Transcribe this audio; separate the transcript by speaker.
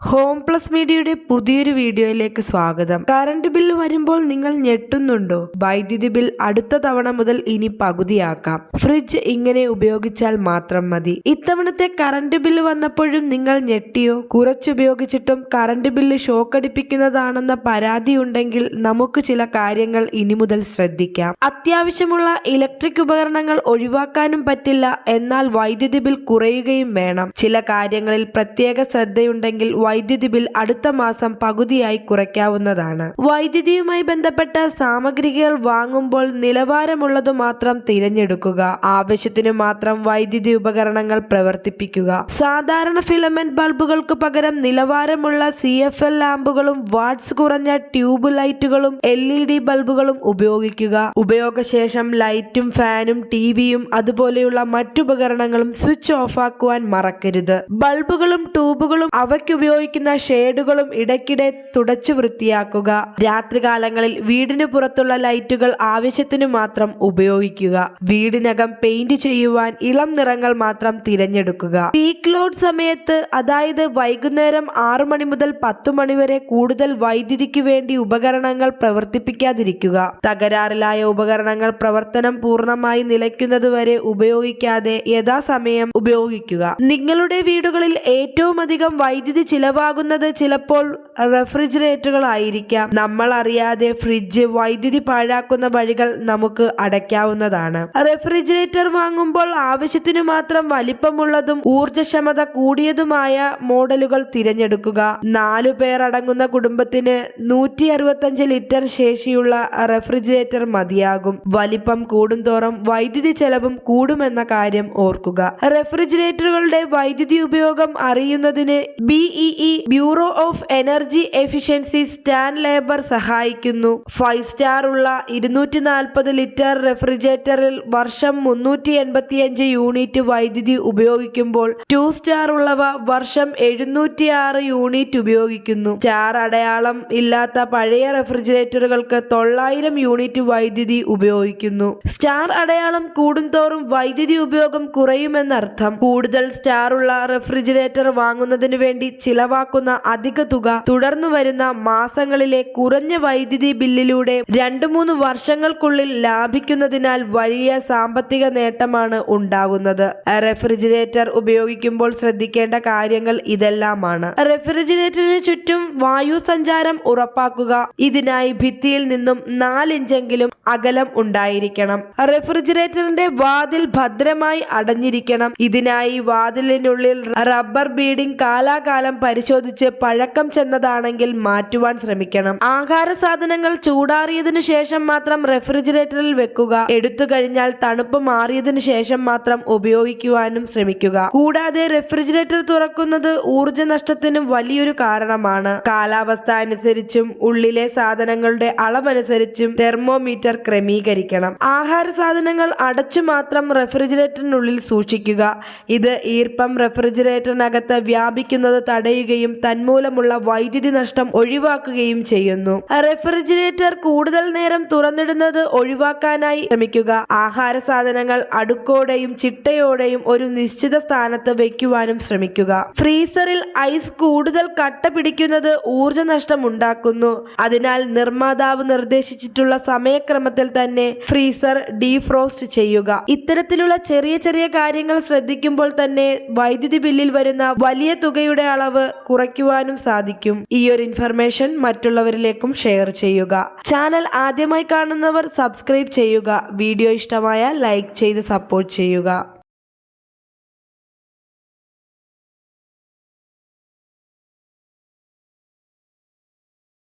Speaker 1: Home plus മീഡിയയുടെ പുതിയൊരു വീഡിയോയിലേക്ക് സ്വാഗതം. കറണ്ട് ബില്ല് വരുമ്പോൾ നിങ്ങൾ ഞെട്ടുന്നുണ്ടോ? വൈദ്യുതി ബിൽ അടുത്ത തവണ മുതൽ ഇനി പകുതിയാക്കാം. ഫ്രിഡ്ജ് ഇങ്ങനെ ഉപയോഗിച്ചാൽ മാത്രം മതി. ഇത്തവണത്തെ കറണ്ട് ബില്ല് വന്നപ്പോഴും നിങ്ങൾ ഞെട്ടിയോ? കുറച്ചുപയോഗിച്ചിട്ടും കറണ്ട് ബില്ല് ഷോക്കടിപ്പിക്കുന്നതാണെന്ന പരാതിയുണ്ടെങ്കിൽ നമുക്ക് ചില കാര്യങ്ങൾ ഇനി മുതൽ ശ്രദ്ധിക്കാം. അത്യാവശ്യമുള്ള ഇലക്ട്രിക് ഉപകരണങ്ങൾ ഒഴിവാക്കാനും പറ്റില്ല, എന്നാൽ വൈദ്യുതി ബിൽ കുറയുകയും വേണം. ചില കാര്യങ്ങളിൽ പ്രത്യേക ശ്രദ്ധയുണ്ടെങ്കിൽ വൈദ്യുതി ബിൽ അടുത്ത മാസം പകുതിയായി കുറയ്ക്കാവുന്നതാണ്. വൈദ്യുതിയുമായി ബന്ധപ്പെട്ട സാമഗ്രികൾ വാങ്ങുമ്പോൾ നിലവാരമുള്ളതു മാത്രം തിരഞ്ഞെടുക്കുക. ആവശ്യത്തിനു മാത്രം വൈദ്യുതി ഉപകരണങ്ങൾ പ്രവർത്തിപ്പിക്കുക. സാധാരണ ഫിലമെന്റ് ബൾബുകൾക്ക് പകരം നിലവാരമുള്ള CFL ലാമ്പുകളും വാട്ട്സ് കുറഞ്ഞ ട്യൂബ് ലൈറ്റുകളും LED ബൾബുകളും ഉപയോഗിക്കുക. ഉപയോഗശേഷം ലൈറ്റും ഫാനും ടിവിയും അതുപോലെയുള്ള മറ്റുപകരണങ്ങളും സ്വിച്ച് ഓഫാക്കുവാൻ മറക്കരുത്. ബൾബുകളും ട്യൂബുകളും അവയ്ക്കുപയോഗിക്കുന്ന ഷേഡുകളും ഇടയ്ക്കിടെ തുടച്ചു വൃത്തിയാക്കുക. രാത്രികാലങ്ങളിൽ വീടിന് പുറത്തുള്ള ലൈറ്റുകൾ ആവശ്യത്തിനു മാത്രം ഉപയോഗിക്കുക. വീടിനകം പെയിന്റ് ചെയ്യുവാൻ ഇളം നിറങ്ങൾ മാത്രം തിരഞ്ഞെടുക്കുക. പീക്ക് ലോഡ് സമയത്ത്, അതായത് വൈകുന്നേരം 6 മണി മുതൽ 10 മണി വരെ കൂടുതൽ വൈദ്യുതിക്ക് വേണ്ടി ഉപകരണങ്ങൾ പ്രവർത്തിപ്പിക്കാതിരിക്കുക. തകരാറിലായ ഉപകരണങ്ങൾ പ്രവർത്തനം പൂർണ്ണമായി നിലയ്ക്കുന്നതുവരെ ഉപയോഗിക്കാതെ യഥാസമയം ഉപയോഗിക്കുക. നിങ്ങളുടെ വീടുകളിൽ ഏറ്റവും അധികം വൈദ്യുതി ചിലവാകുന്നത് ചിലപ്പോൾ റെഫ്രിജറേറ്ററുകളായിരിക്കാം. നമ്മൾ അറിയാതെ ഫ്രിഡ്ജ് വൈദ്യുതി പാഴാക്കുന്ന വഴികൾ നമുക്ക് അടയ്ക്കാവുന്നതാണ്. റെഫ്രിജറേറ്റർ വാങ്ങുമ്പോൾ ആവശ്യത്തിനു മാത്രം വലിപ്പമുള്ളതും ഊർജ്ജക്ഷമത കൂടിയതുമായ മോഡലുകൾ തിരഞ്ഞെടുക്കുക. 4 പേർ അടങ്ങുന്ന കുടുംബത്തിന് 165 ലിറ്റർ ശേഷിയുള്ള റെഫ്രിജറേറ്റർ മതിയാകും. വലിപ്പം കൂടുന്തോറും വൈദ്യുതി ചെലവും കൂടുമെന്ന കാര്യം ഓർക്കുക. റെഫ്രിജറേറ്ററുകളുടെ വൈദ്യുതി ഉപയോഗം അറിയുന്നതിന് BEE bureau of energy efficiency Stan labour സഹായിക്കുന്നു. 5 സ്റ്റാർ ഉള്ള 240 ലിറ്റർ റെഫ്രിജറേറ്ററിൽ വർഷം 385 യൂണിറ്റ് വൈദ്യുതി ഉപയോഗിക്കുമ്പോൾ 2 സ്റ്റാർ ഉള്ളവ വർഷം 706 യൂണിറ്റ് ഉപയോഗിക്കുന്നു. സ്റ്റാർ അടയാളം ഇല്ലാത്ത പഴയ റെഫ്രിജറേറ്ററുകൾക്ക് 900 യൂണിറ്റ് വൈദ്യുതി ഉപയോഗിക്കുന്നു. സ്റ്റാർ അടയാളം കൂടുന്തോറും വൈദ്യുതി ഉപയോഗം കുറയുമെന്നർത്ഥം. കൂടുതൽ സ്റ്റാർ ഉള്ള റെഫ്രിജറേറ്റർ വാങ്ങുന്നതിന് വേണ്ടി ചിലവാക്കുന്ന അധിക തുക തുടർന്നു വരുന്ന മാസങ്ങളിലെ കുറഞ്ഞ വൈദ്യുതി ബില്ലിലൂടെ 2-3 വർഷങ്ങൾക്കുള്ളിൽ ലാഭിക്കുന്നതിനാൽ വലിയ സാമ്പത്തിക നേട്ടമാണ് ഉണ്ടാകുന്നത്. റെഫ്രിജറേറ്റർ ഉപയോഗിക്കുമ്പോൾ ശ്രദ്ധിക്കേണ്ട കാര്യങ്ങൾ ഇതെല്ലാമാണ്. റെഫ്രിജറേറ്ററിന് ചുറ്റും വായു സഞ്ചാരം ഉറപ്പാക്കുക. ഇതിനായി ഭിത്തിയിൽ നിന്നും 4 ഇഞ്ചെങ്കിലും അകലം ഉണ്ടായിരിക്കണം. റെഫ്രിജറേറ്ററിന്റെ വാതിൽ ഭദ്രമായി അടഞ്ഞിരിക്കണം. ഇതിനായി വാതിലിനുള്ളിൽ റബ്ബർ ബീഡിംഗ് കാലാകാലം പരിശോധിച്ച് പഴക്കം ചെന്നതാണെങ്കിൽ മാറ്റുവാൻ ശ്രമിക്കണം. ആഹാര സാധനങ്ങൾ ചൂടാറിയതിനു ശേഷം മാത്രം റെഫ്രിജറേറ്ററിൽ വെക്കുക. എടുത്തു കഴിഞ്ഞാൽ തണുപ്പ് മാറിയതിനു ശേഷം മാത്രം ഉപയോഗിക്കുവാനും ശ്രമിക്കുക. കൂടാതെ റെഫ്രിജറേറ്റർ തുറക്കുന്നത് ഊർജ്ജ നഷ്ടത്തിനും വലിയൊരു കാരണമാണ്. കാലാവസ്ഥ അനുസരിച്ചും ഉള്ളിലെ സാധനങ്ങളുടെ അളവനുസരിച്ചും തെർമോമീറ്റർ ക്രമീകരിക്കണം. ആഹാര സാധനങ്ങൾ അടച്ചു മാത്രം റെഫ്രിജറേറ്ററിനുള്ളിൽ സൂക്ഷിക്കുക. ഇത് ഈർപ്പം റെഫ്രിജറേറ്ററിനകത്ത് വ്യാപിക്കുന്നത് തടയുകയും തന്മൂലമുള്ള വൈദ്യുതി നഷ്ടം ഒഴിവാക്കുകയും ചെയ്യുന്നു. റെഫ്രിജറേറ്റർ കൂടുതൽ നേരം തുറന്നിടുന്നത് ഒഴിവാക്കാനായി ശ്രമിക്കുക. ആഹാര സാധനങ്ങൾ അടുക്കോടെയും ചിട്ടയോടെയും ഒരു നിശ്ചിത സ്ഥാനത്ത് വയ്ക്കുവാനും ശ്രമിക്കുക. ഫ്രീസറിൽ ഐസ് കൂടുതൽ കട്ട പിടിക്കുന്നത് ഊർജ്ജ നഷ്ടം ഉണ്ടാക്കുന്നു. അതിനാൽ നിർമ്മാതാവ് നിർദ്ദേശിച്ചിട്ടുള്ള സമയക്രമത്തിൽ തന്നെ ഫ്രീസർ ഡീഫ്രോസ്റ്റ് ചെയ്യുക. ഇത്തരത്തിലുള്ള ചെറിയ ചെറിയ കാര്യങ്ങൾ ശ്രദ്ധിക്കുമ്പോൾ തന്നെ വൈദ്യുതി ബില്ലിൽ വരുന്ന വലിയ തുകയുടെ അളവ് കുറയ്ക്കുവാനും സാധിക്കും. ഈ ഒരു ഇൻഫർമേഷൻ മറ്റുള്ളവരിലേക്കും ഷെയർ ചെയ്യുക. ചാനൽ ആദ്യമായി കാണുന്നവർ സബ്സ്ക്രൈബ് ചെയ്യുക. വീഡിയോ ഇഷ്ടമായ ലൈക്ക് ചെയ്ത് സപ്പോർട്ട് ചെയ്യുക.